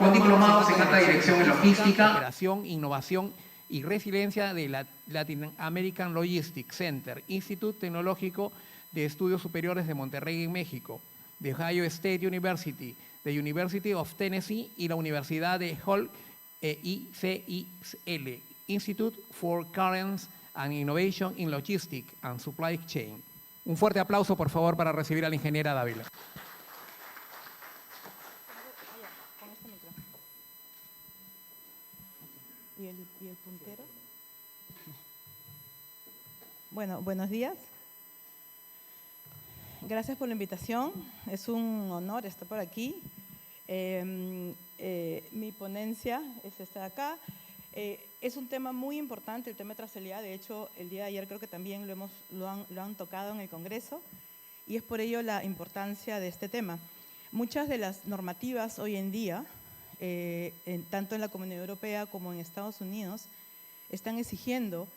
con diplomados en alta dirección en logística, operación, innovación y resiliencia de la Latin American Logistics Center, Instituto Tecnológico de Estudios Superiores de Monterrey en México, de Ohio State University, de University of Tennessee y la Universidad de Hull, ICIL, Institute for Currents and Innovation in Logistics and Supply Chain. Un fuerte aplauso, por favor, para recibir a la ingeniera Dávila. ¿Y el puntero? Bueno, buenos días. Gracias por la invitación. Es un honor estar por aquí. Mi ponencia es esta de acá. Es un tema muy importante, el tema de trazabilidad. De hecho, el día de ayer creo que también lo han tocado en el Congreso y es por ello la importancia de este tema. Muchas de las normativas hoy en día, tanto en la Comunidad Europea como en Estados Unidos, están exigiendo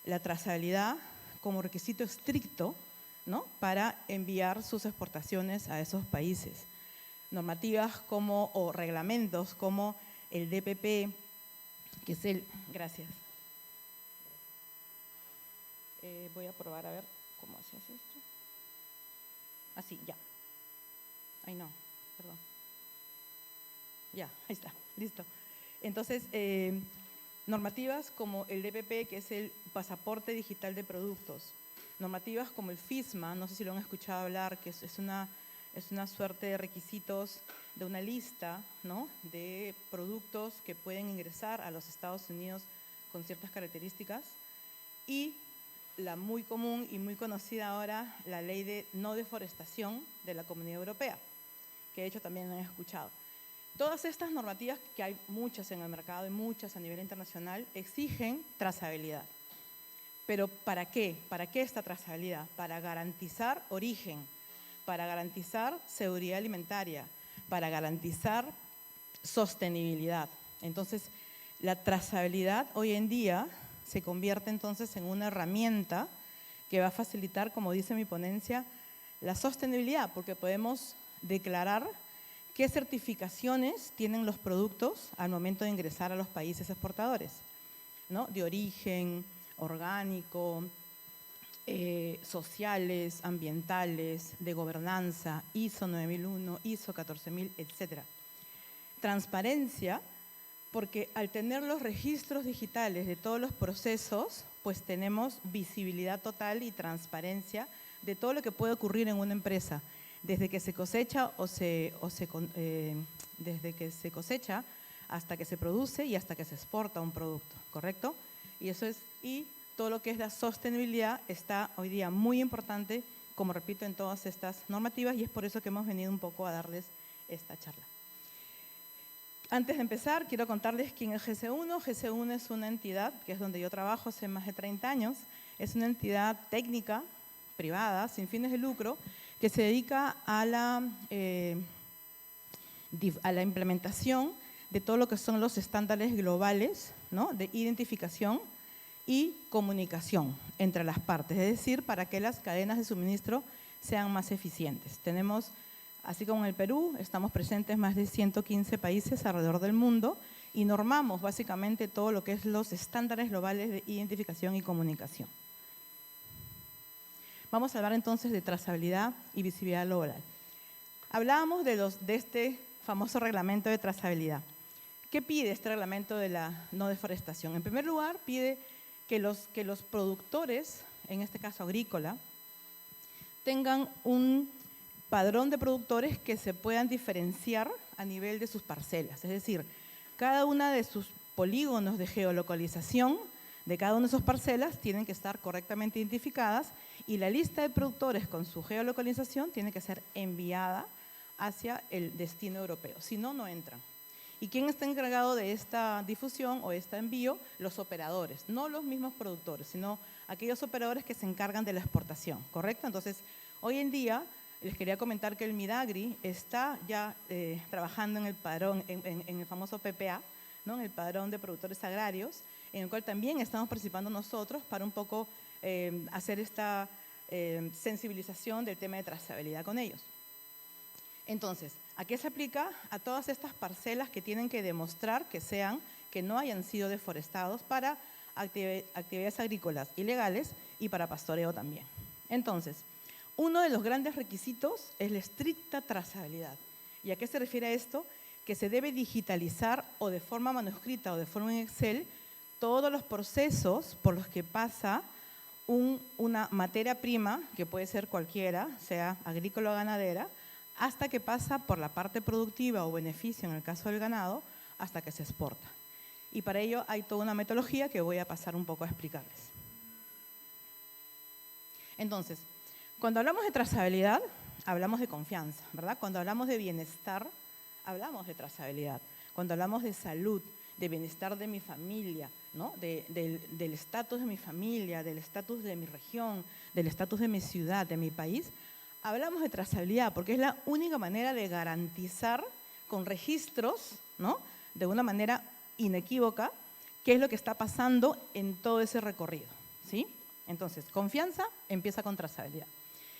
la trazabilidad como requisito estricto, ¿no?, para enviar sus exportaciones a esos países. Normativas como, o reglamentos como el DPP, que es el… Gracias. Voy a probar a ver cómo se hace esto. Así, ya. Ay, no, perdón. Ya, ahí está, listo. Entonces, normativas como el DPP, que es el Pasaporte Digital de Productos. Normativas como el FISMA, no sé si lo han escuchado hablar, que es una suerte de requisitos de una lista, ¿no?, de productos que pueden ingresar a los Estados Unidos con ciertas características. Y la muy común y muy conocida ahora, la ley de no deforestación de la Comunidad Europea, que de hecho también han escuchado. Todas estas normativas, que hay muchas en el mercado y muchas a nivel internacional, exigen trazabilidad. ¿Pero para qué? ¿Para qué esta trazabilidad? Para garantizar origen, para garantizar seguridad alimentaria, para garantizar sostenibilidad. Entonces, la trazabilidad hoy en día se convierte entonces en una herramienta que va a facilitar, como dice mi ponencia, la sostenibilidad, porque podemos declarar qué certificaciones tienen los productos al momento de ingresar a los países exportadores, ¿no?, de origen, orgánico, sociales, ambientales, de gobernanza, ISO 9001, ISO 14000, etc. Transparencia, porque al tener los registros digitales de todos los procesos, pues tenemos visibilidad total y transparencia de todo lo que puede ocurrir en una empresa, desde que se cosecha desde que se cosecha hasta que se produce y hasta que se exporta un producto, ¿correcto? Y todo lo que es la sostenibilidad está hoy día muy importante, como repito, en todas estas normativas, y es por eso que hemos venido un poco a darles esta charla. Antes de empezar, quiero contarles quién es GC1. GC1 es una entidad, que es donde yo trabajo hace más de 30 años, es una entidad técnica, privada, sin fines de lucro, que se dedica a la implementación de todo lo que son los estándares globales, ¿no?, de identificación y comunicación entre las partes, es decir, para que las cadenas de suministro sean más eficientes. Tenemos, así como en el Perú, estamos presentes en más de 115 países alrededor del mundo y normamos básicamente todo lo que es los estándares globales de identificación y comunicación. Vamos a hablar entonces de trazabilidad y visibilidad global. Hablábamos de este famoso reglamento de trazabilidad. ¿Qué pide este reglamento de la no deforestación? En primer lugar, pide que los productores, en este caso agrícola, tengan un padrón de productores que se puedan diferenciar a nivel de sus parcelas. Es decir, cada una de sus polígonos de geolocalización de cada una de sus parcelas tienen que estar correctamente identificadas y la lista de productores con su geolocalización tiene que ser enviada hacia el destino europeo. Si no, no entran. ¿Y quién está encargado de esta difusión o este envío? Los operadores, no los mismos productores, sino aquellos operadores que se encargan de la exportación, ¿correcto? Entonces, hoy en día, les quería comentar que el Midagri está ya trabajando en el padrón, en el famoso PPA, ¿no?, en el padrón de productores agrarios, en el cual también estamos participando nosotros para un poco hacer esta sensibilización del tema de trazabilidad con ellos. Entonces, ¿A qué se aplica? A todas estas parcelas que tienen que demostrar que no hayan sido deforestados para actividades agrícolas ilegales y para pastoreo también. Entonces, uno de los grandes requisitos es la estricta trazabilidad. ¿Y a qué se refiere esto? Que se debe digitalizar o de forma manuscrita o de forma en Excel todos los procesos por los que pasa una materia prima, que puede ser cualquiera, sea agrícola o ganadera, hasta que pasa por la parte productiva o beneficio, en el caso del ganado, hasta que se exporta. Y para ello hay toda una metodología que voy a pasar un poco a explicarles. Entonces, cuando hablamos de trazabilidad, hablamos de confianza, ¿verdad? Cuando hablamos de bienestar, hablamos de trazabilidad. Cuando hablamos de salud, de bienestar de mi familia, ¿no? Del estatus de mi familia, del estatus de mi región, del estatus de mi ciudad, de mi país, hablamos de trazabilidad porque es la única manera de garantizar con registros, ¿no? De una manera inequívoca, qué es lo que está pasando en todo ese recorrido, ¿sí? Entonces, confianza empieza con trazabilidad.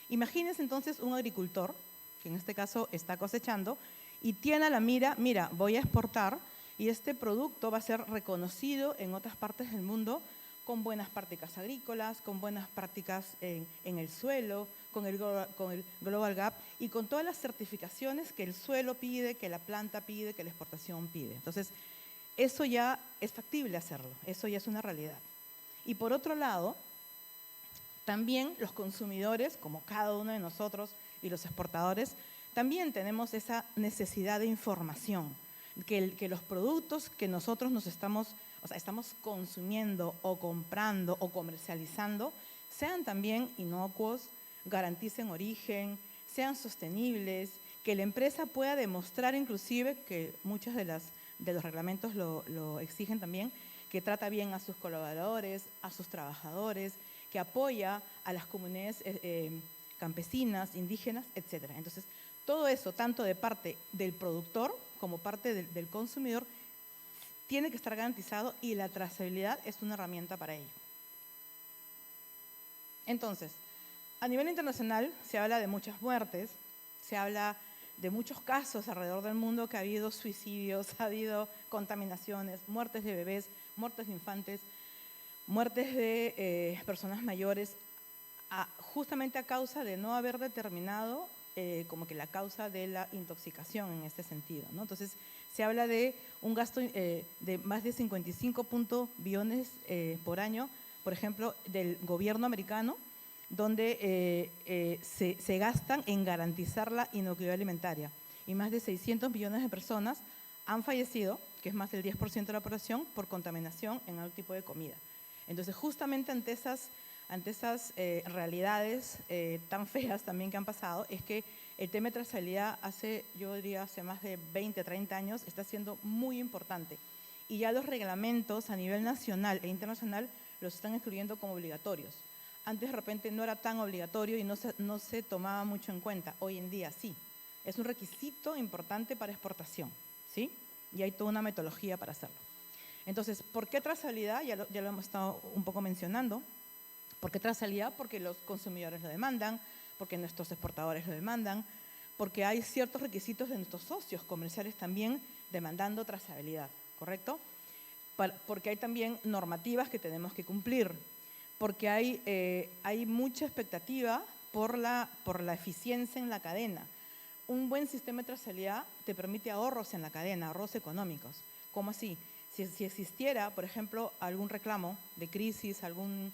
Imagínense entonces un agricultor, que en este caso está cosechando, y tiene a la mira, voy a exportar y este producto va a ser reconocido en otras partes del mundo con buenas prácticas agrícolas, con buenas prácticas en el suelo, con el Global Gap y con todas las certificaciones que el suelo pide, que la planta pide, que la exportación pide. Entonces, eso ya es factible hacerlo, eso ya es una realidad. Y por otro lado, también los consumidores, como cada uno de nosotros y los exportadores, también tenemos esa necesidad de información, que los productos que nosotros estamos consumiendo o comprando o comercializando sean también inocuos, garanticen origen, sean sostenibles, que la empresa pueda demostrar inclusive, que muchos de los reglamentos lo exigen también, que trata bien a sus colaboradores, a sus trabajadores, que apoya a las comunidades campesinas, indígenas, etc. Entonces, todo eso, tanto de parte del productor como parte del consumidor, tiene que estar garantizado y la trazabilidad es una herramienta para ello. Entonces, a nivel internacional se habla de muchas muertes, se habla de muchos casos alrededor del mundo que ha habido suicidios, ha habido contaminaciones, muertes de bebés, muertes de infantes, muertes de personas mayores, justamente a causa de no haber determinado como que la causa de la intoxicación en este sentido, ¿no? Entonces, se habla de un gasto de más de 55 billones por año, por ejemplo, del gobierno americano, donde se gastan en garantizar la inocuidad alimentaria. Y más de 600 millones de personas han fallecido, que es más del 10% de la población, por contaminación en algún tipo de comida. Entonces, justamente ante esas realidades tan feas también que han pasado, es que el tema de trazabilidad yo diría hace más de 20, 30 años, está siendo muy importante. Y ya los reglamentos a nivel nacional e internacional los están excluyendo como obligatorios. Antes de repente no era tan obligatorio y no se tomaba mucho en cuenta. Hoy en día sí. Es un requisito importante para exportación, ¿sí? Y hay toda una metodología para hacerlo. Entonces, ¿por qué trazabilidad? Ya lo hemos estado un poco mencionando. ¿Por qué trazabilidad? Porque los consumidores lo demandan, porque nuestros exportadores lo demandan, porque hay ciertos requisitos de nuestros socios comerciales también demandando trazabilidad, ¿correcto? Porque hay también normativas que tenemos que cumplir, porque hay mucha expectativa por la eficiencia en la cadena. Un buen sistema de trazabilidad te permite ahorros en la cadena, ahorros económicos. ¿Cómo así? Si existiera, por ejemplo, algún reclamo de crisis, algún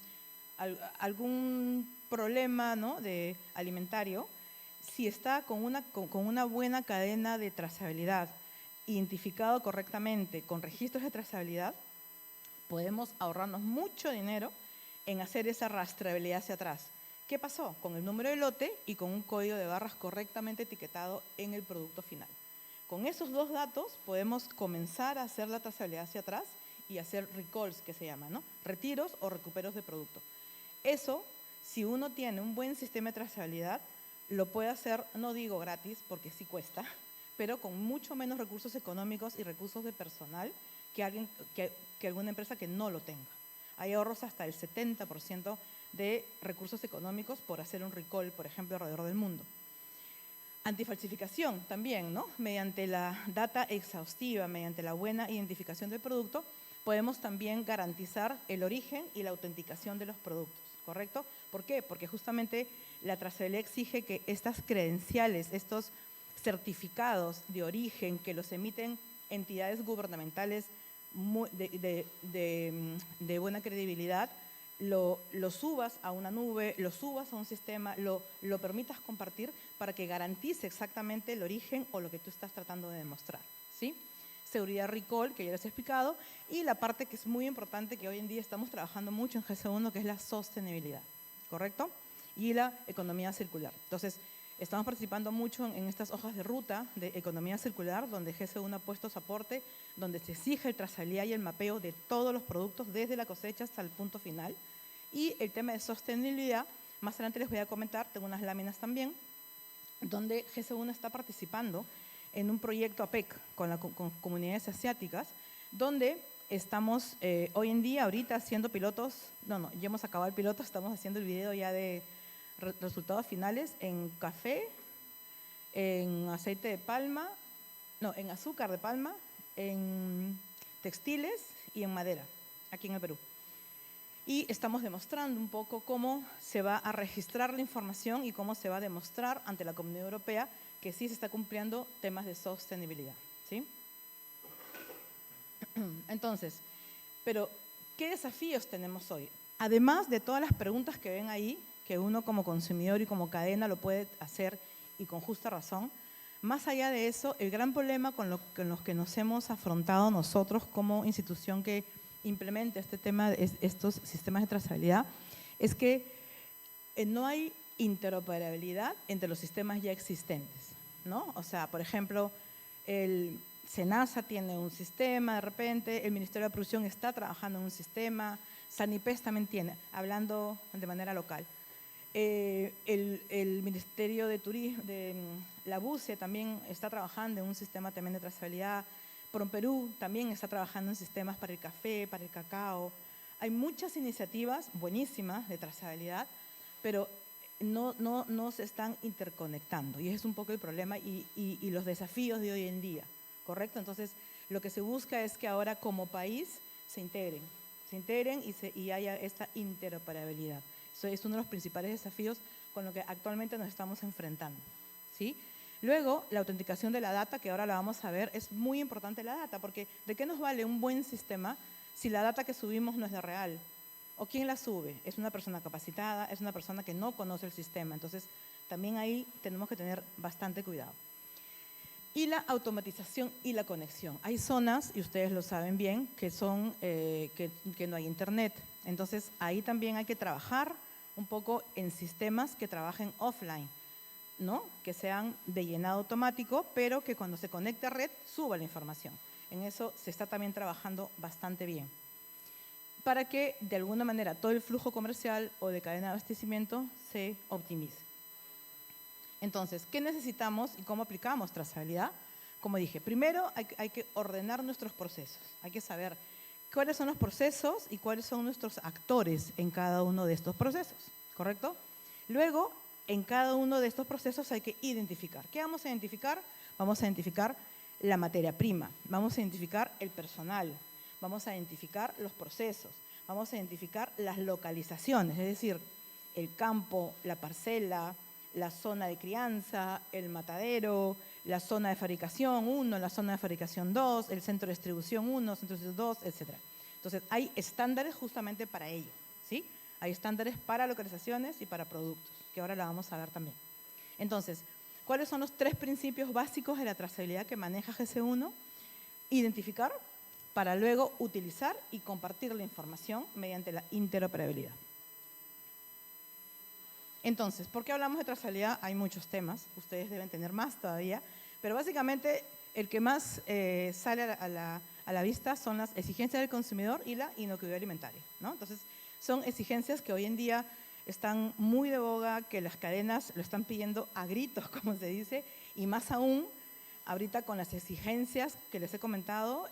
problema, ¿no?, de alimentario, si está con una buena cadena de trazabilidad, identificado correctamente, con registros de trazabilidad, podemos ahorrarnos mucho dinero en hacer esa rastreabilidad hacia atrás. ¿Qué pasó? Con el número de lote y con un código de barras correctamente etiquetado en el producto final. Con esos dos datos podemos comenzar a hacer la trazabilidad hacia atrás y hacer recalls, que se llama, ¿no? Retiros o recuperos de producto. Eso, si uno tiene un buen sistema de trazabilidad, lo puede hacer, no digo gratis, porque sí cuesta, pero con mucho menos recursos económicos y recursos de personal que alguna empresa que no lo tenga. Hay ahorros hasta el 70% de recursos económicos por hacer un recall, por ejemplo, alrededor del mundo. Antifalsificación también, ¿no? Mediante la data exhaustiva, mediante la buena identificación del producto, podemos también garantizar el origen y la autenticación de los productos, ¿correcto? ¿Por qué? Porque justamente la trazabilidad exige que estas credenciales, estos certificados de origen que los emiten entidades gubernamentales de buena credibilidad, lo subas a una nube, lo subas a un sistema, lo permitas compartir para que garantice exactamente el origen o lo que tú estás tratando de demostrar, ¿sí? Seguridad recall, que ya les he explicado, y la parte que es muy importante, que hoy en día estamos trabajando mucho en GC1, que es la sostenibilidad, ¿correcto? Y la economía circular. Entonces, estamos participando mucho en estas hojas de ruta de economía circular, donde GC1 ha puesto su aporte, donde se exige el trazabilidad y el mapeo de todos los productos, desde la cosecha hasta el punto final. Y el tema de sostenibilidad, más adelante les voy a comentar, tengo unas láminas también, donde GC1 está participando en un proyecto APEC con comunidades asiáticas, donde estamos hoy en día, ahorita haciendo pilotos, ya hemos acabado el piloto, estamos haciendo el video ya de resultados finales en café, en aceite de palma, en azúcar de palma, en textiles y en madera, aquí en el Perú. Y estamos demostrando un poco cómo se va a registrar la información y cómo se va a demostrar ante la Comunidad Europea que sí se está cumpliendo temas de sostenibilidad, ¿sí? Entonces, pero ¿qué desafíos tenemos hoy? Además de todas las preguntas que ven ahí, que uno como consumidor y como cadena lo puede hacer y con justa razón, más allá de eso, el gran problema con los que nos hemos afrontado nosotros como institución que implementa este tema, estos sistemas de trazabilidad, es que no hay interoperabilidad entre los sistemas ya existentes, ¿no? O sea, por ejemplo, el SENASA tiene un sistema de repente, el Ministerio de Producción está trabajando en un sistema, Sanipes también tiene, hablando de manera local. El Ministerio de Turismo, de la BUCE también está trabajando en un sistema también de trazabilidad. PROMPERÚ también está trabajando en sistemas para el café, para el cacao. Hay muchas iniciativas buenísimas de trazabilidad, pero no se están interconectando. Y ese es un poco el problema y los desafíos de hoy en día, ¿correcto? Entonces, lo que se busca es que ahora como país se integren y haya esta interoperabilidad. Eso es uno de los principales desafíos con los que actualmente nos estamos enfrentando, ¿sí? Luego, la autenticación de la data, que ahora la vamos a ver, es muy importante la data, porque ¿de qué nos vale un buen sistema si la data que subimos no es de real? ¿O quién la sube? ¿Es una persona capacitada? ¿Es una persona que no conoce el sistema? Entonces, también ahí tenemos que tener bastante cuidado. Y la automatización y la conexión. Hay zonas, y ustedes lo saben bien, que no hay internet. Entonces, ahí también hay que trabajar un poco en sistemas que trabajen offline, ¿no? Que sean de llenado automático, pero que cuando se conecte a red suba la información. En eso se está también trabajando bastante bien, para que de alguna manera todo el flujo comercial o de cadena de abastecimiento se optimice. Entonces, ¿qué necesitamos y cómo aplicamos trazabilidad? Como dije, primero hay que ordenar nuestros procesos, hay que saber cuáles son los procesos y cuáles son nuestros actores en cada uno de estos procesos, ¿correcto? Luego, en cada uno de estos procesos hay que identificar. ¿Qué vamos a identificar? Vamos a identificar la materia prima, vamos a identificar el personal, vamos a identificar los procesos, vamos a identificar las localizaciones, es decir, el campo, la parcela, la zona de crianza, el matadero, la zona de fabricación 1, la zona de fabricación 2, el centro de distribución 1, centro de distribución 2, etc. Entonces, hay estándares justamente para ello, ¿sí? Hay estándares para localizaciones y para productos, que ahora la vamos a ver también. Entonces, ¿cuáles son los 3 principios básicos de la trazabilidad que maneja GC1? Identificar, para luego utilizar y compartir la información mediante la interoperabilidad. Entonces, ¿por qué hablamos de trazabilidad? Hay muchos temas, ustedes deben tener más todavía, pero básicamente el que más sale a la vista son las exigencias del consumidor y la inocuidad alimentaria, ¿no? Entonces, son exigencias que hoy en día están muy de boga, que las cadenas lo están pidiendo a gritos, como se dice, y más aún, ahorita con las exigencias que les he comentado,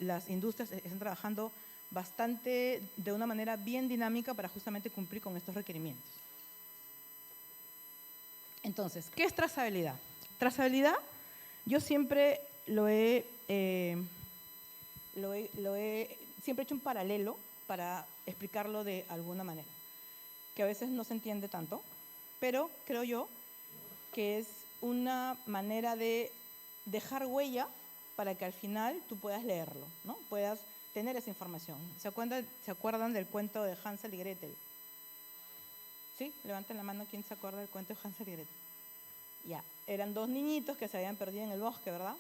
las industrias están trabajando bastante, de una manera bien dinámica para justamente cumplir con estos requerimientos. Entonces, ¿qué es trazabilidad? Trazabilidad, yo siempre siempre he hecho un paralelo para explicarlo de alguna manera, que a veces no se entiende tanto, pero creo yo que es una manera de dejar huella para que al final tú puedas leerlo, ¿no? Puedas tener esa información. ¿Se acuerdan del cuento de Hansel y Gretel? ¿Sí? Levanten la mano, ¿quién se acuerda del cuento de Hansel y Gretel? Ya, eran dos niñitos que se habían perdido en el bosque, ¿verdad?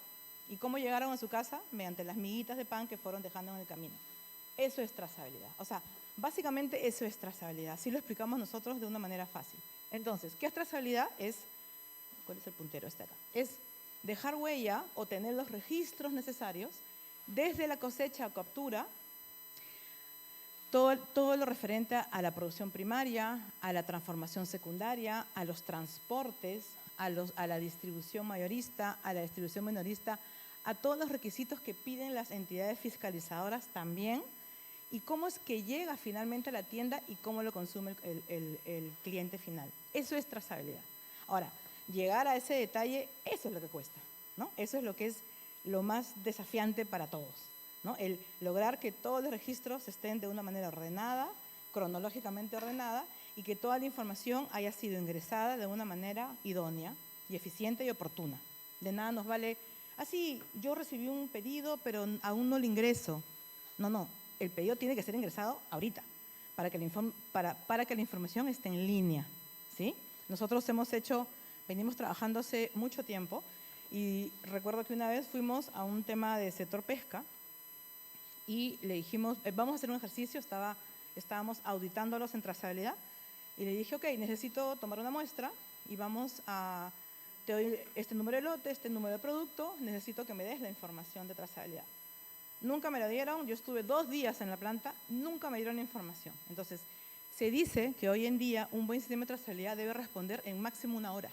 ¿Y cómo llegaron a su casa? Mediante las miguitas de pan que fueron dejando en el camino. Eso es trazabilidad. O sea, básicamente eso es trazabilidad. Así lo explicamos nosotros de una manera fácil. Entonces, ¿qué es trazabilidad? ¿Cuál es el puntero? Este acá. Es dejar huella o tener los registros necesarios desde la cosecha o captura, todo lo referente a la producción primaria, a la transformación secundaria, a los transportes, a la distribución mayorista, a la distribución minorista, a todos los requisitos que piden las entidades fiscalizadoras también, y cómo es que llega finalmente a la tienda y cómo lo consume el cliente final. Eso es trazabilidad. Ahora, llegar a ese detalle, eso es lo que cuesta, ¿no? Eso es lo que es lo más desafiante para todos, ¿no? El lograr que todos los registros estén de una manera ordenada, cronológicamente ordenada, y que toda la información haya sido ingresada de una manera idónea y eficiente y oportuna. De nada nos vale, sí, yo recibí un pedido, pero aún no lo ingreso. No, el pedido tiene que ser ingresado ahorita, para que la información esté en línea, ¿sí? Nosotros venimos trabajando hace mucho tiempo, y recuerdo que una vez fuimos a un tema de sector pesca y le dijimos, vamos a hacer un ejercicio, estábamos auditándolos en trazabilidad, y le dije, ok, necesito tomar una muestra y te doy este número de lote, este número de producto, necesito que me des la información de trazabilidad. Nunca me la dieron, yo estuve 2 días en la planta, nunca me dieron la información. Entonces, se dice que hoy en día un buen sistema de trazabilidad debe responder en máximo 1 hora.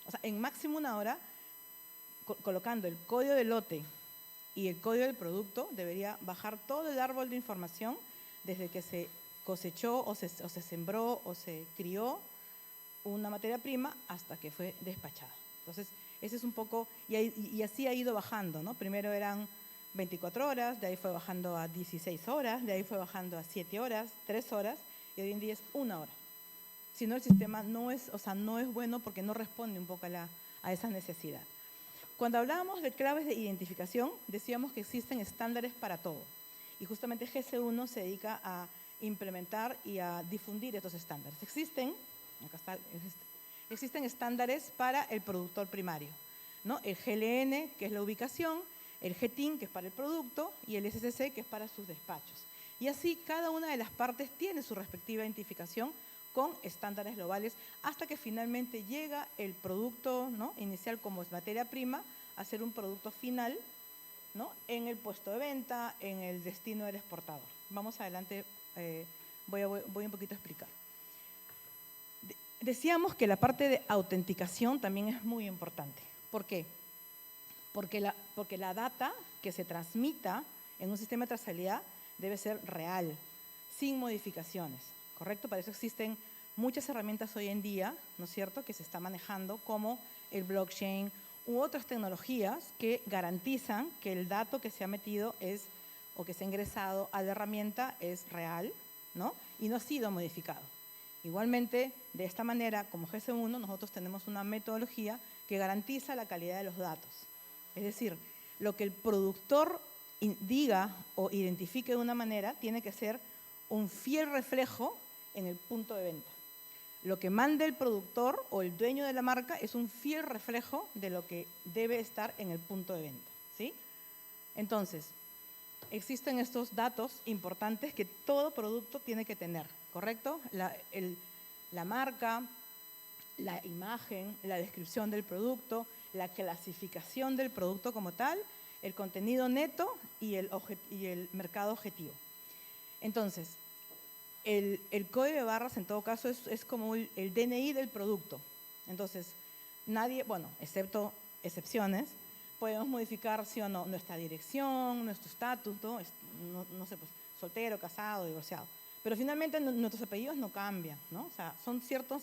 O sea, en máximo 1 hora, colocando el código del lote y el código del producto, debería bajar todo el árbol de información desde que se cosechó o se sembró o se crió una materia prima hasta que fue despachada. Entonces, ese es un poco, y así ha ido bajando, ¿no? Primero eran 24 horas, de ahí fue bajando a 16 horas, de ahí fue bajando a 7 horas, 3 horas, y hoy en día es 1 hora. Si no, el sistema no es bueno porque no responde un poco a esa necesidad. Cuando hablábamos de claves de identificación, decíamos que existen estándares para todo. Y justamente GS1 se dedica a implementar y a difundir estos estándares. Existen estándares para el productor primario, ¿no? El GLN, que es la ubicación, el GTIN, que es para el producto, y el SCC, que es para sus despachos. Y así cada una de las partes tiene su respectiva identificación con estándares globales, hasta que finalmente llega el producto, ¿no?, inicial, como es materia prima, a ser un producto final, ¿no?, en el puesto de venta, en el destino del exportador. Vamos adelante, voy un poquito a explicar. Decíamos que la parte de autenticación también es muy importante. ¿Por qué? Porque la data que se transmita en un sistema de trazabilidad debe ser real, sin modificaciones, ¿correcto? Para eso existen muchas herramientas hoy en día, ¿no es cierto?, que se está manejando, como el blockchain u otras tecnologías que garantizan que el dato que se ha metido o que se ha ingresado a la herramienta es real, ¿no?, y no ha sido modificado. Igualmente, de esta manera, como GS1, nosotros tenemos una metodología que garantiza la calidad de los datos. Es decir, lo que el productor diga o identifique de una manera tiene que ser un fiel reflejo en el punto de venta. Lo que mande el productor o el dueño de la marca es un fiel reflejo de lo que debe estar en el punto de venta, ¿sí? Entonces, existen estos datos importantes que todo producto tiene que tener, ¿correcto? La marca, la imagen, la descripción del producto, la clasificación del producto como tal, el contenido neto y el mercado objetivo. Entonces, el código de barras, en todo caso, es como el DNI del producto. Entonces, nadie, bueno, excepto excepciones, podemos modificar, sí o no, nuestra dirección, nuestro estatus, no sé, pues, soltero, casado, divorciado. Pero finalmente nuestros apellidos no cambian, ¿no? O sea, son ciertos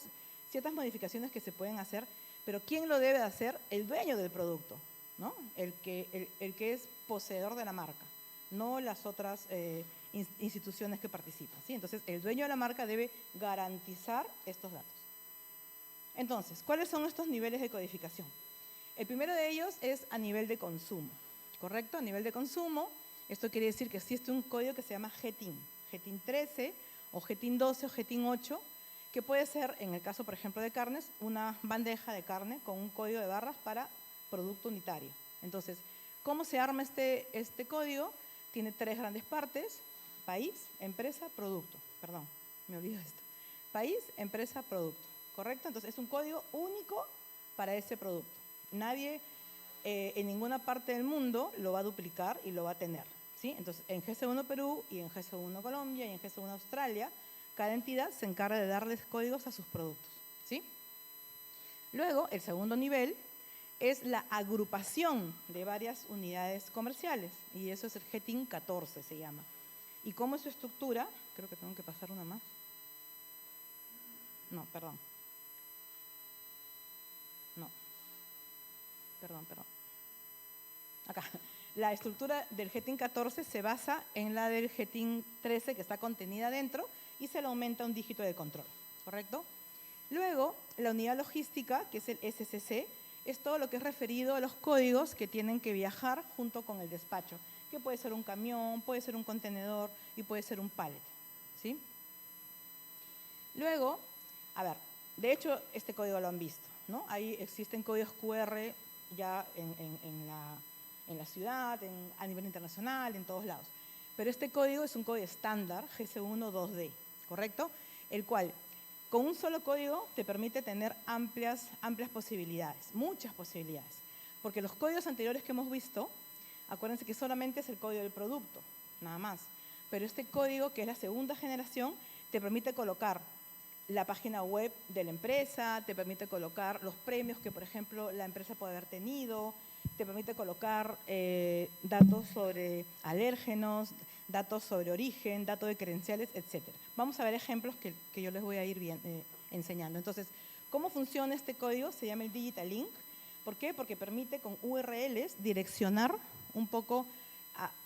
ciertas modificaciones que se pueden hacer, pero ¿quién lo debe hacer? El dueño del producto, ¿no? El que es poseedor de la marca, no las otras instituciones que participan, ¿sí? Entonces, el dueño de la marca debe garantizar estos datos. Entonces, ¿cuáles son estos niveles de codificación? El primero de ellos es a nivel de consumo, ¿correcto? A nivel de consumo, esto quiere decir que existe un código que se llama GTIN, GTIN 13 o GTIN 12 o GTIN 8, que puede ser, en el caso, por ejemplo, de carnes, una bandeja de carne con un código de barras para producto unitario. Entonces, ¿cómo se arma este código? Tiene tres grandes partes: país, empresa, producto. Perdón, me olvido esto. País, empresa, producto. ¿Correcto? Entonces, es un código único para ese producto. Nadie en ninguna parte del mundo lo va a duplicar y lo va a tener, ¿sí? Entonces, en GS1 Perú y en GS1 Colombia y en GS1 Australia, cada entidad se encarga de darles códigos a sus productos, ¿sí? Luego, el segundo nivel es la agrupación de varias unidades comerciales, y eso es el GTIN 14, se llama. ¿Y cómo es su estructura? Creo que tengo que pasar una más. No, perdón. No. Perdón. Acá. La estructura del GTIN 14 se basa en la del GTIN 13, que está contenida dentro, y se le aumenta un dígito de control, ¿correcto? Luego, la unidad logística, que es el SCC, es todo lo que es referido a los códigos que tienen que viajar junto con el despacho, que puede ser un camión, puede ser un contenedor y puede ser un pallet, ¿sí? Luego, a ver, de hecho, este código lo han visto, ¿no? Ahí existen códigos QR ya en la ciudad, a nivel internacional, en todos lados. Pero este código es un código estándar, GS1 2D, ¿correcto? El cual, con un solo código, te permite tener amplias posibilidades, muchas posibilidades. Porque los códigos anteriores que hemos visto, acuérdense que solamente es el código del producto, nada más. Pero este código, que es la segunda generación, te permite colocar la página web de la empresa, te permite colocar los premios que, por ejemplo, la empresa puede haber tenido, te permite colocar datos sobre alérgenos, datos sobre origen, datos de credenciales, etc. Vamos a ver ejemplos que yo les voy a ir enseñando. Entonces, ¿cómo funciona este código? Se llama el Digital Link. ¿Por qué? Porque permite con URLs direccionar un poco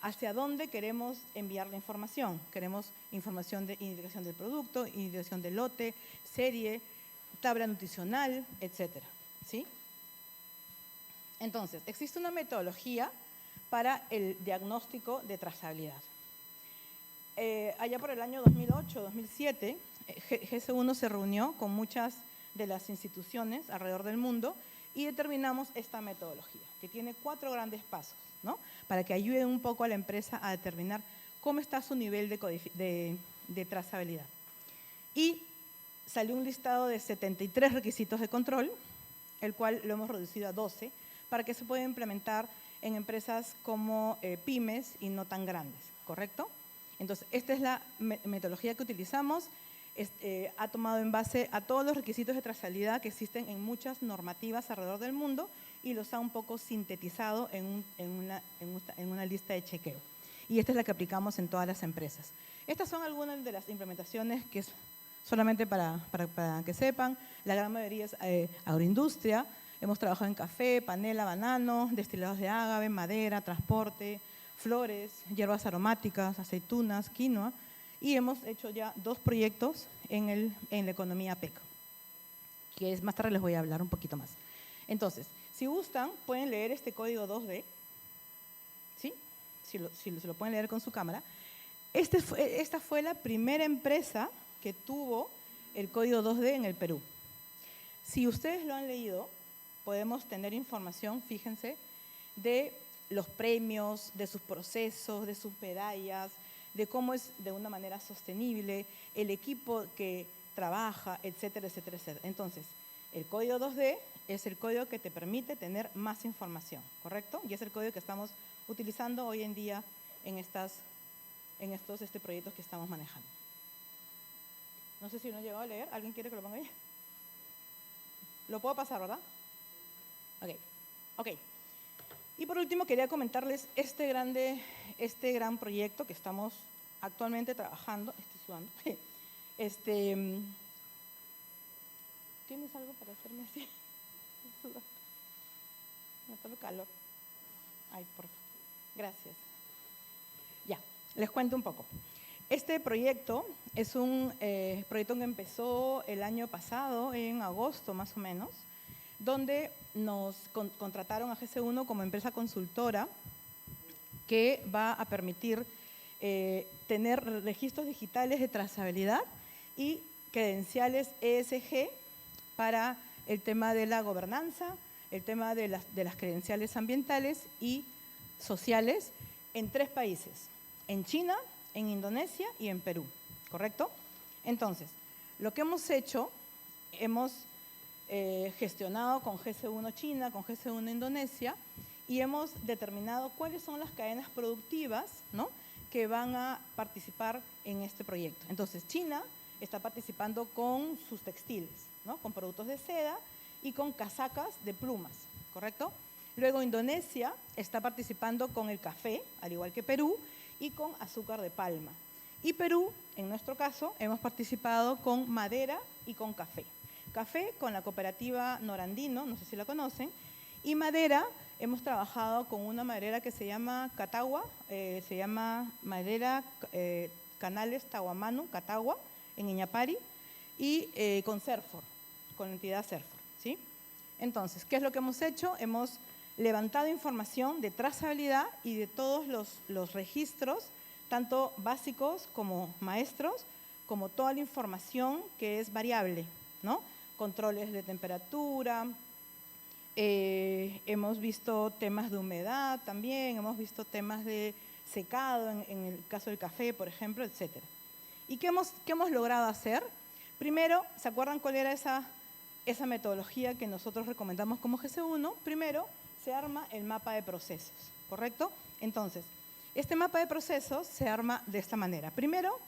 hacia dónde queremos enviar la información. Queremos información de identificación del producto, identificación del lote, serie, tabla nutricional, etcétera, ¿sí? Entonces, existe una metodología para el diagnóstico de trazabilidad. Allá por el año 2008-2007, GS1 se reunió con muchas de las instituciones alrededor del mundo y determinamos esta metodología, que tiene 4 grandes pasos, ¿no? Para que ayude un poco a la empresa a determinar cómo está su nivel de trazabilidad. Y salió un listado de 73 requisitos de control, el cual lo hemos reducido a 12, para que se pueda implementar en empresas como pymes y no tan grandes, ¿correcto? Entonces, esta es la metodología que utilizamos. Ha tomado en base a todos los requisitos de trazabilidad que existen en muchas normativas alrededor del mundo y los ha un poco sintetizado en una lista de chequeo. Y esta es la que aplicamos en todas las empresas. Estas son algunas de las implementaciones que es solamente para que sepan. La gran mayoría es agroindustria. Hemos trabajado en café, panela, banano, destilados de agave, madera, transporte, flores, hierbas aromáticas, aceitunas, quinoa. Y hemos hecho ya 2 proyectos en la economía PEC, que más tarde les voy a hablar un poquito más. Entonces, si gustan, pueden leer este código 2D, ¿sí? Si lo pueden leer con su cámara. Esta fue la primera empresa que tuvo el código 2D en el Perú. Si ustedes lo han leído, podemos tener información, fíjense, de los premios, de sus procesos, de sus medallas, de cómo es de una manera sostenible, el equipo que trabaja, etcétera, etcétera, etcétera. Entonces, el código 2D es el código que te permite tener más información, ¿correcto? Y es el código que estamos utilizando hoy en día en estos proyectos que estamos manejando. No sé si no he llegado a leer. ¿Alguien quiere que lo ponga ahí? Lo puedo pasar, ¿verdad? Ok. Y por último, quería comentarles este gran proyecto que estamos actualmente trabajando. Estoy sudando. ¿Qué ¿Tienes algo para hacerme así? Sudar. Me está dando calor. Ay, por favor. Gracias. Ya, les cuento un poco. Este proyecto es un proyecto que empezó el año pasado, en agosto más o menos, donde nos contrataron a GC1 como empresa consultora que va a permitir tener registros digitales de trazabilidad y credenciales ESG para el tema de la gobernanza, el tema de las credenciales ambientales y sociales en 3 países, en China, en Indonesia y en Perú, ¿correcto? Entonces, lo que hemos hecho, hemos gestionado con GC1 China, con GC1 Indonesia, y hemos determinado cuáles son las cadenas productivas, ¿no?, que van a participar en este proyecto. Entonces, China está participando con sus textiles, ¿no?, con productos de seda y con casacas de plumas, ¿correcto? Luego, Indonesia está participando con el café, al igual que Perú, y con azúcar de palma. Y Perú, en nuestro caso, hemos participado con madera y con café. Café con la cooperativa Norandino, no sé si la conocen, y madera, hemos trabajado con una maderera que se llama Catagua, se llama madera Canales Tahuamanu, Catagua, en Iñapari, y con Serfor, con la entidad Serfor, ¿sí? Entonces, ¿qué es lo que hemos hecho? Hemos levantado información de trazabilidad y de todos los registros, tanto básicos como maestros, como toda la información que es variable, ¿no? Controles de temperatura, hemos visto temas de humedad también, hemos visto temas de secado, en el caso del café, por ejemplo, etcétera. ¿Y qué hemos logrado hacer? Primero, ¿se acuerdan cuál era esa metodología que nosotros recomendamos como GC1? Primero, se arma el mapa de procesos, ¿correcto? Entonces, este mapa de procesos se arma de esta manera. Primero,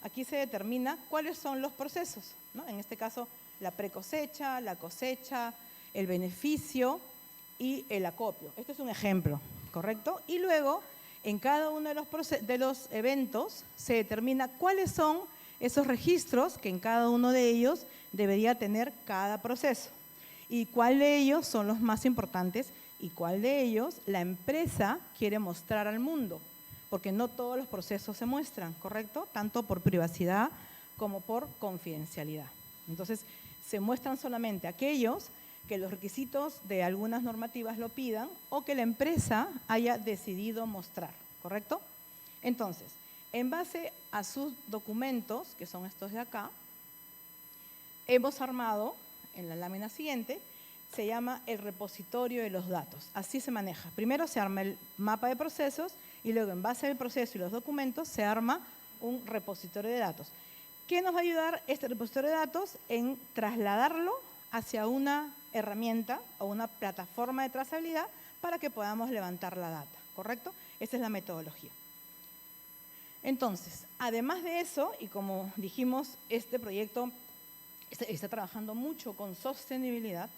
aquí se determina cuáles son los procesos, ¿no? En este caso, la precosecha, la cosecha, el beneficio y el acopio. Este es un ejemplo, ¿correcto? Y luego, en cada uno de los eventos, se determina cuáles son esos registros que en cada uno de ellos debería tener cada proceso y cuál de ellos son los más importantes y cuál de ellos la empresa quiere mostrar al mundo, porque no todos los procesos se muestran, ¿correcto? Tanto por privacidad como por confidencialidad. Entonces, se muestran solamente aquellos que los requisitos de algunas normativas lo pidan o que la empresa haya decidido mostrar, ¿correcto? Entonces, en base a sus documentos, que son estos de acá, hemos armado, en la lámina siguiente, se llama el repositorio de los datos. Así se maneja. Primero se arma el mapa de procesos y luego en base al proceso y los documentos se arma un repositorio de datos. ¿Qué nos va a ayudar este repositorio de datos? En trasladarlo hacia una herramienta o una plataforma de trazabilidad para que podamos levantar la data, ¿correcto? Esa es la metodología. Entonces, además de eso, y como dijimos, este proyecto está trabajando mucho con sostenibilidad,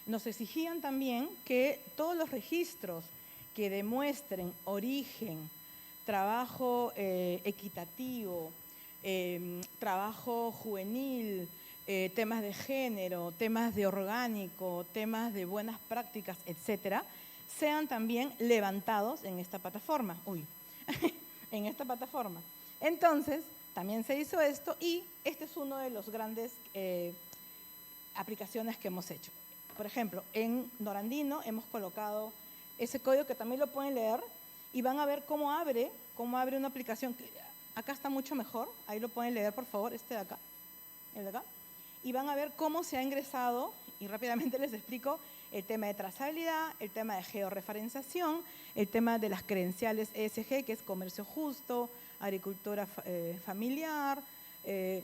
nos exigían también que todos los registros que demuestren origen, trabajo equitativo, trabajo juvenil, temas de género, temas de orgánico, temas de buenas prácticas, etcétera, sean también levantados en esta plataforma. En esta plataforma. Entonces, también se hizo esto y este es uno de los grandes aplicaciones que hemos hecho. Por ejemplo, en Norandino hemos colocado ese código que también lo pueden leer y van a ver cómo abre una aplicación. Acá está mucho mejor, ahí lo pueden leer, por favor, este de acá, el de acá. Y van a ver cómo se ha ingresado, y rápidamente les explico, el tema de trazabilidad, el tema de georreferenciación, el tema de las credenciales ESG, que es comercio justo, agricultura familiar,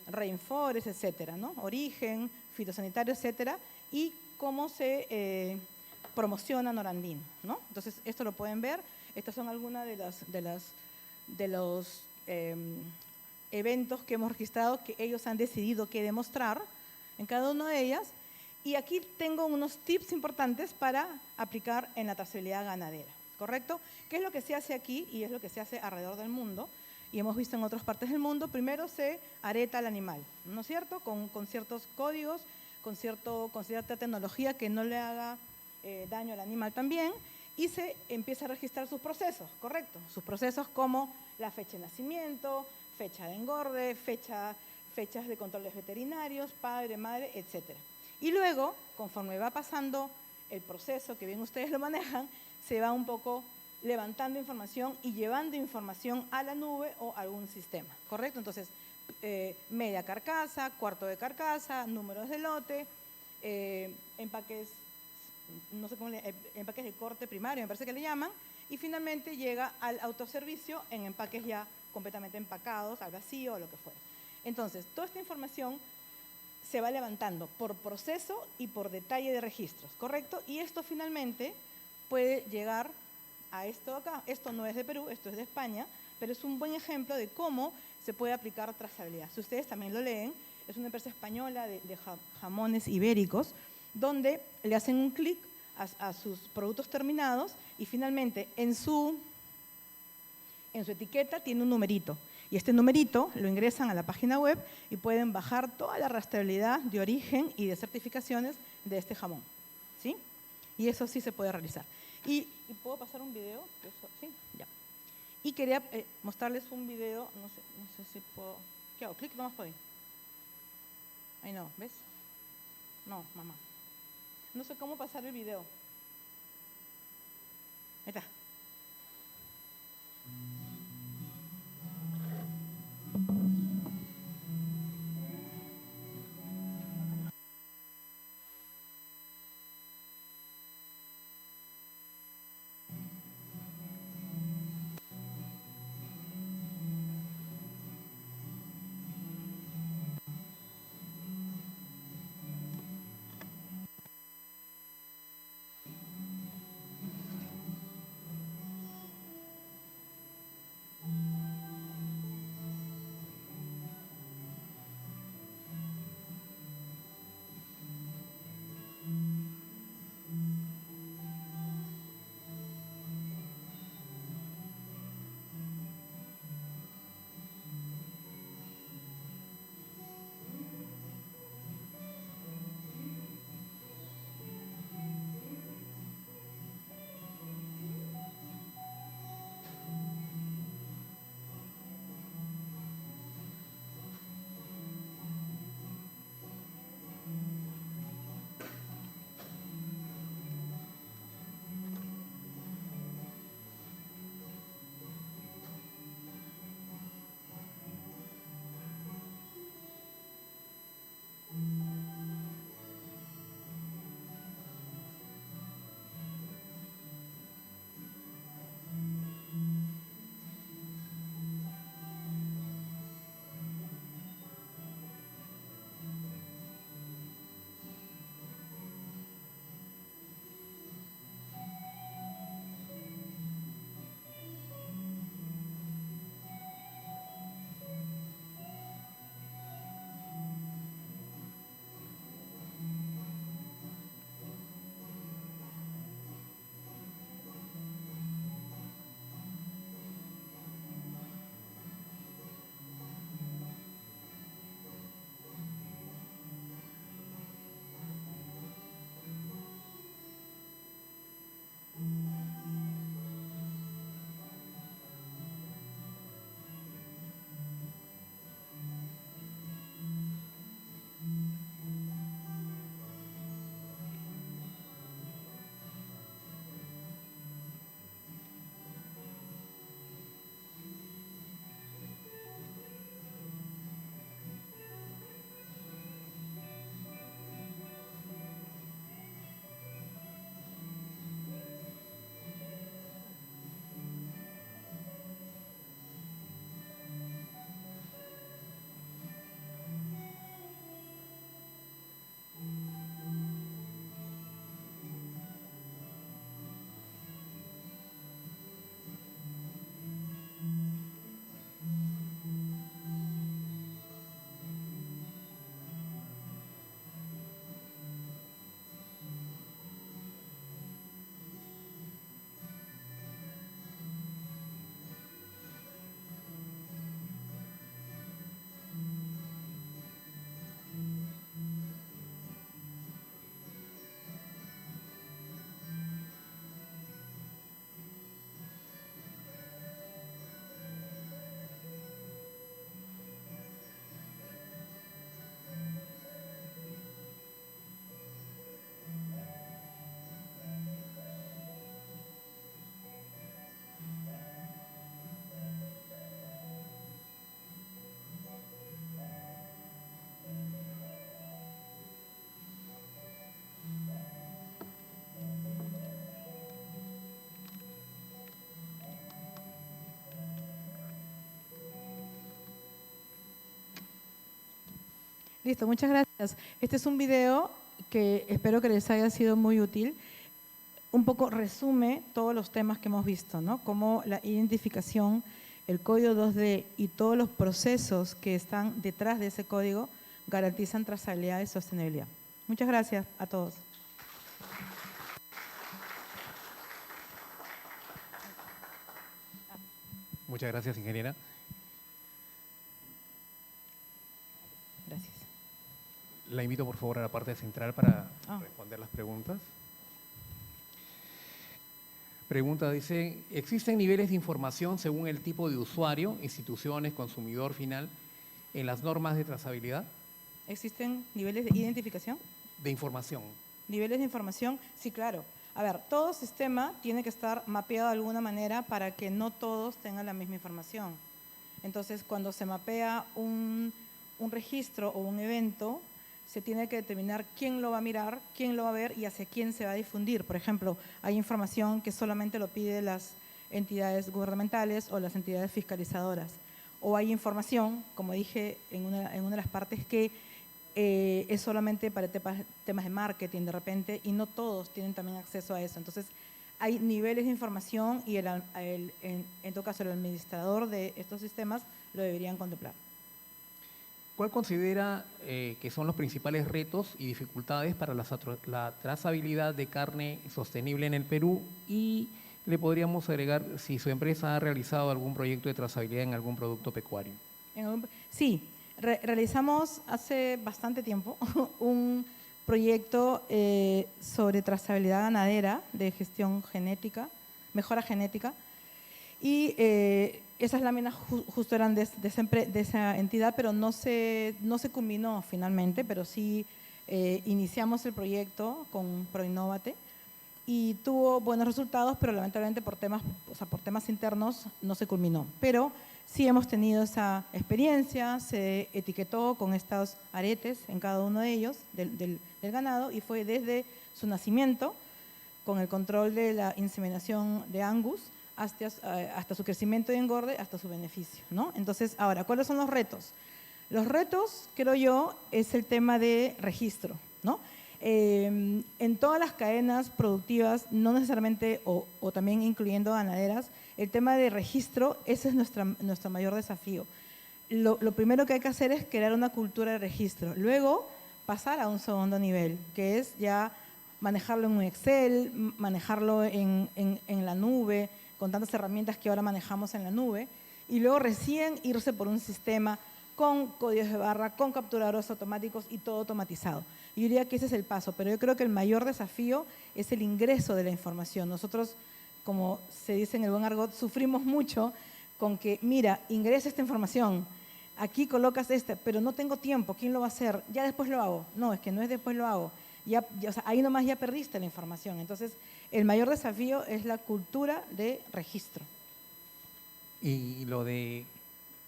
rainforest, etcétera, ¿no? Origen, fitosanitario, etcétera, y cómo se promociona Norandino, ¿no? Entonces, esto lo pueden ver. Estas son algunas de los eventos que hemos registrado que ellos han decidido qué demostrar en cada una de ellas. Y aquí tengo unos tips importantes para aplicar en la trazabilidad ganadera, ¿correcto? ¿Qué es lo que se hace aquí y es lo que se hace alrededor del mundo? Y hemos visto en otras partes del mundo. Primero se areta al animal, ¿no es cierto? Con ciertos códigos con cierta tecnología que no le haga daño al animal también, y se empieza a registrar sus procesos, ¿correcto? Sus procesos como la fecha de nacimiento, fecha de engorde, fechas de controles veterinarios, padre, madre, etc. Y luego, conforme va pasando el proceso, que bien ustedes lo manejan, se va un poco levantando información y llevando información a la nube o a algún sistema, ¿correcto? Entonces, media carcasa, cuarto de carcasa, números de lote, empaques, no sé cómo empaques de corte primario, me parece que le llaman, y finalmente llega al autoservicio en empaques ya completamente empacados, al vacío o lo que fuera. Entonces, toda esta información se va levantando por proceso y por detalle de registros, ¿correcto? Y esto finalmente puede llegar a esto acá. Esto no es de Perú, esto es de España, pero es un buen ejemplo de cómo se puede aplicar trazabilidad. Si ustedes también lo leen, es una empresa española de jamones ibéricos, donde le hacen un clic a sus productos terminados y finalmente en su etiqueta tiene un numerito. Y este numerito lo ingresan a la página web y pueden bajar toda la rastreabilidad de origen y de certificaciones de este jamón, ¿sí? Y eso sí se puede realizar. ¿Y puedo pasar un video? ¿Sí? Ya. Y quería mostrarles un video, no sé si puedo… ¿Qué hago? Clic nomás por ahí. Ahí no, ¿ves? No, mamá. No sé cómo pasar el video. Ahí está. Listo, muchas gracias. Este es un video que espero que les haya sido muy útil. Un poco resume todos los temas que hemos visto, ¿no? Como la identificación, el código 2D y todos los procesos que están detrás de ese código garantizan trazabilidad y sostenibilidad. Muchas gracias a todos. Muchas gracias, ingeniera. Gracias. La invito, por favor, a la parte central para responder las preguntas. Pregunta, dice, ¿existen niveles de información según el tipo de usuario, instituciones, consumidor final, en las normas de trazabilidad? ¿Existen niveles de identificación? De información. Niveles de información, sí, claro. A ver, todo sistema tiene que estar mapeado de alguna manera para que no todos tengan la misma información. Entonces, cuando se mapea un registro o un evento, se tiene que determinar quién lo va a mirar, quién lo va a ver y hacia quién se va a difundir. Por ejemplo, hay información que solamente lo piden las entidades gubernamentales o las entidades fiscalizadoras. O hay información, como dije en una de las partes, que es solamente para temas de marketing de repente y no todos tienen también acceso a eso. Entonces, hay niveles de información y en todo caso el administrador de estos sistemas lo deberían contemplar. ¿Cuál considera que son los principales retos y dificultades para la trazabilidad de carne sostenible en el Perú? Y le podríamos agregar si su empresa ha realizado algún proyecto de trazabilidad en algún producto pecuario. Sí, realizamos hace bastante tiempo un proyecto sobre trazabilidad ganadera de gestión genética, mejora genética, y esas láminas justo eran de esa entidad, pero no se culminó finalmente, pero sí iniciamos el proyecto con Proinnovate y tuvo buenos resultados, pero lamentablemente por temas internos no se culminó. Pero sí hemos tenido esa experiencia, se etiquetó con estos aretes en cada uno de ellos, del ganado, y fue desde su nacimiento, con el control de la inseminación de Angus, hasta su crecimiento y engorde, hasta su beneficio, ¿no? Entonces, ahora, ¿cuáles son los retos? Los retos, creo yo, es el tema de registro, ¿no? En todas las cadenas productivas, no necesariamente, o también incluyendo ganaderas, el tema de registro, ese es nuestro mayor desafío. Lo primero que hay que hacer es crear una cultura de registro, luego pasar a un segundo nivel, que es ya manejarlo en un Excel, manejarlo en la nube, con tantas herramientas que ahora manejamos en la nube, y luego recién irse por un sistema con códigos de barra, con capturadores automáticos y todo automatizado. Yo diría que ese es el paso, pero yo creo que el mayor desafío es el ingreso de la información. Nosotros, como se dice en el buen argot, sufrimos mucho con que, mira, ingresa esta información, aquí colocas pero no tengo tiempo, ¿quién lo va a hacer? Ya después lo hago. No, es que no es después lo hago. O sea, ahí nomás ya perdiste la información. Entonces, el mayor desafío es la cultura de registro. Y lo de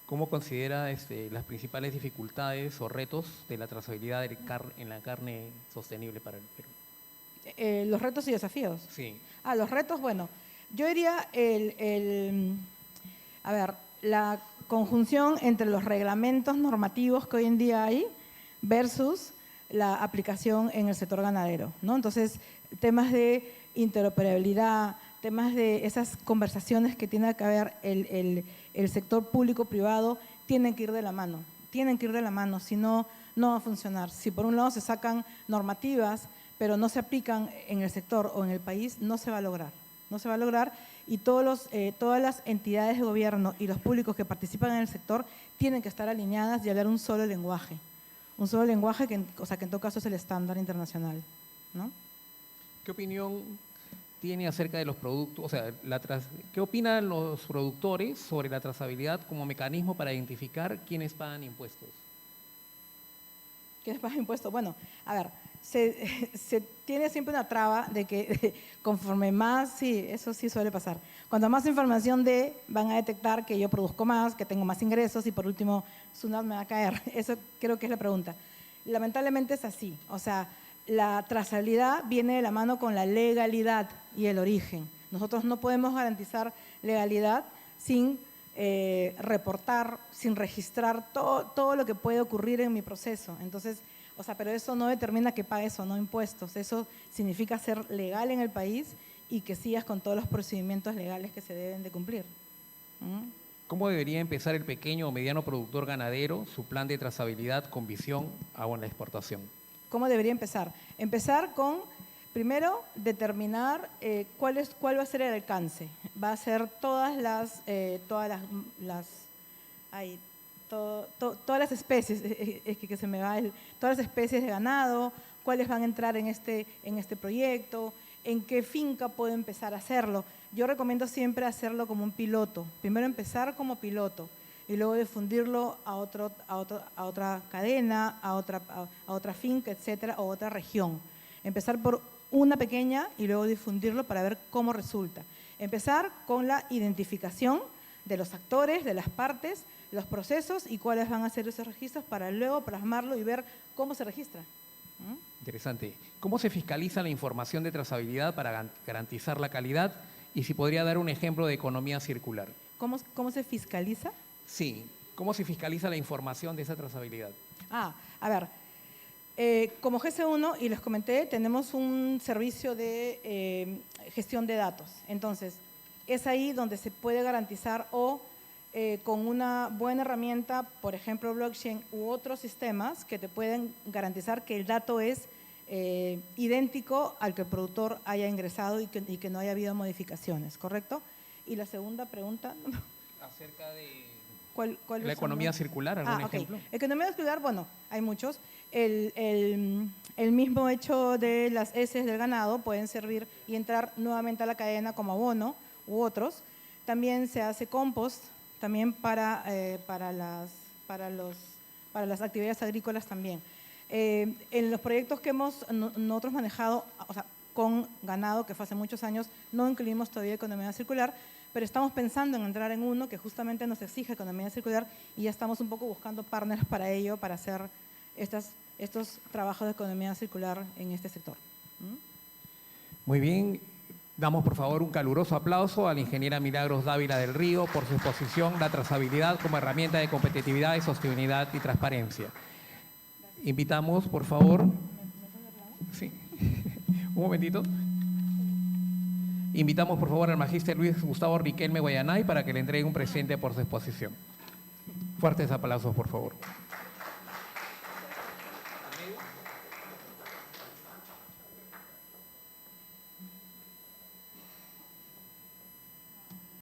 cómo considera las principales dificultades o retos de la trazabilidad en la carne sostenible para el Perú. Los retos y desafíos. Sí. Los retos, bueno, yo diría la conjunción entre los reglamentos normativos que hoy en día hay versus la aplicación en el sector ganadero, ¿no? Entonces, temas de interoperabilidad, temas de esas conversaciones que tiene que haber el sector público-privado, tienen que ir de la mano, si no, no va a funcionar. Si por un lado se sacan normativas, pero no se aplican en el sector o en el país, no se va a lograr, y todas las entidades de gobierno y los públicos que participan en el sector tienen que estar alineadas y hablar un solo lenguaje. Un solo lenguaje que en todo caso es el estándar internacional, ¿no? ¿Qué opinión tiene acerca de los productos? O sea, ¿qué opinan los productores sobre la trazabilidad como mecanismo para identificar quiénes pagan impuestos? ¿Quiénes pagan impuestos? Bueno, a ver, se tiene siempre una traba de que conforme más, sí, eso sí suele pasar. Cuando más información van a detectar que yo produzco más, que tengo más ingresos y por último, SUNAT me va a caer. Eso creo que es la pregunta. Lamentablemente es así. O sea, la trazabilidad viene de la mano con la legalidad y el origen. Nosotros no podemos garantizar legalidad sin reportar sin registrar todo lo que puede ocurrir en mi proceso. Entonces, o sea, pero eso no determina que pagues o no impuestos. Eso significa ser legal en el país y que sigas con todos los procedimientos legales que se deben de cumplir. ¿Cómo debería empezar el pequeño o mediano productor ganadero su plan de trazabilidad con visión a una exportación? ¿Cómo debería empezar? Empezar con, primero, determinar cuál va a ser el alcance. Va a ser todas las especies, es que se me va todas las especies de ganado, cuáles van a entrar en este proyecto, en qué finca puedo empezar a hacerlo. Yo recomiendo siempre hacerlo como un piloto. Primero empezar como piloto y luego difundirlo a otra cadena, a otra finca, etcétera, o otra región. Empezar por una pequeña y luego difundirlo para ver cómo resulta. Empezar con la identificación de los actores, de las partes, los procesos y cuáles van a ser esos registros para luego plasmarlo y ver cómo se registra. Interesante. ¿Cómo se fiscaliza la información de trazabilidad para garantizar la calidad? Y si podría dar un ejemplo de economía circular. ¿Cómo se fiscaliza? Sí. ¿Cómo se fiscaliza la información de esa trazabilidad? A ver, como GC1, y les comenté, tenemos un servicio de gestión de datos. Entonces, es ahí donde se puede garantizar con una buena herramienta, por ejemplo, blockchain u otros sistemas que te pueden garantizar que el dato es idéntico al que el productor haya ingresado y que no haya habido modificaciones, ¿correcto? Y la segunda pregunta… Acerca de ¿Cuál la economía circular, ¿algún ejemplo? Economía circular, bueno, hay muchos. El mismo hecho de las heces del ganado pueden servir y entrar nuevamente a la cadena como abono u otros. También se hace compost, también para las actividades agrícolas también. En los proyectos que hemos nosotros manejado, o sea, con ganado, que fue hace muchos años, no incluimos todavía economía circular, pero estamos pensando en entrar en uno que justamente nos exige economía circular y ya estamos un poco buscando partners para ello, para hacer estos trabajos de economía circular en este sector. Muy bien. Damos, por favor, un caluroso aplauso a la ingeniera Milagros Dávila del Río por su exposición La trazabilidad como herramienta de competitividad, sostenibilidad y transparencia. Invitamos, por favor… Sí. Un momentito. Invitamos, por favor, al magíster Luis Gustavo Riquelme Guayanay para que le entregue un presente por su exposición. Fuertes aplausos, por favor.